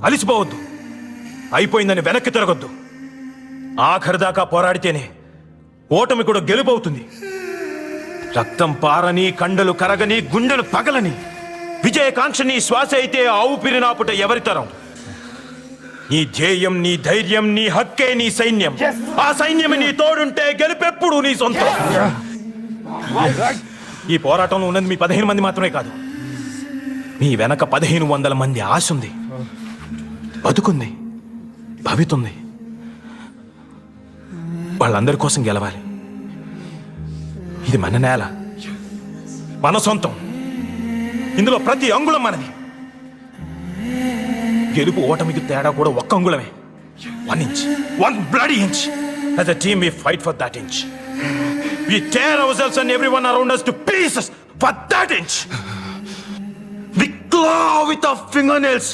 అలిసిపోవద్దు, అయిపోయిందని వెనక్కి తిరగొద్దు. ఆఖరి దాకా పోరాడితేనే ఓటమి కూడా గెలుపవుతుంది. రక్తం పారని, కండలు కరగని, గుండెలు పగలని విజయకాంక్ష నీ శ్వాస అయితే ఆ ఊపిరి నాపుట ఎవరితరం? నీ ధ్యేయం, నీ ధైర్యం, నీ హక్కే నీ సైన్యం. ఆ సైన్యం నీ తోడుంటే గెలుపెప్పుడు నీ సొంతం. ఈ పోరాటంలో ఉన్నది మీ 15 మంది మాత్రమే కాదు, మీ వెనక 1500 మంది ఆశ ఉంది, బతుకుంది, భవితుంది. వాళ్ళందరి కోసం గెలవాలి. ఇది మన నేల, మన సొంతం. ఇందులో ప్రతి అంగుళం మనది. గెలుపు ఓటమికి తేడా కూడా ఒక్క అంగుళమే. 1 inch, 1 bloody inch. As a team we fight for that inch. We tear ourselves and everyone around us to pieces for that inch. We claw with our fingernails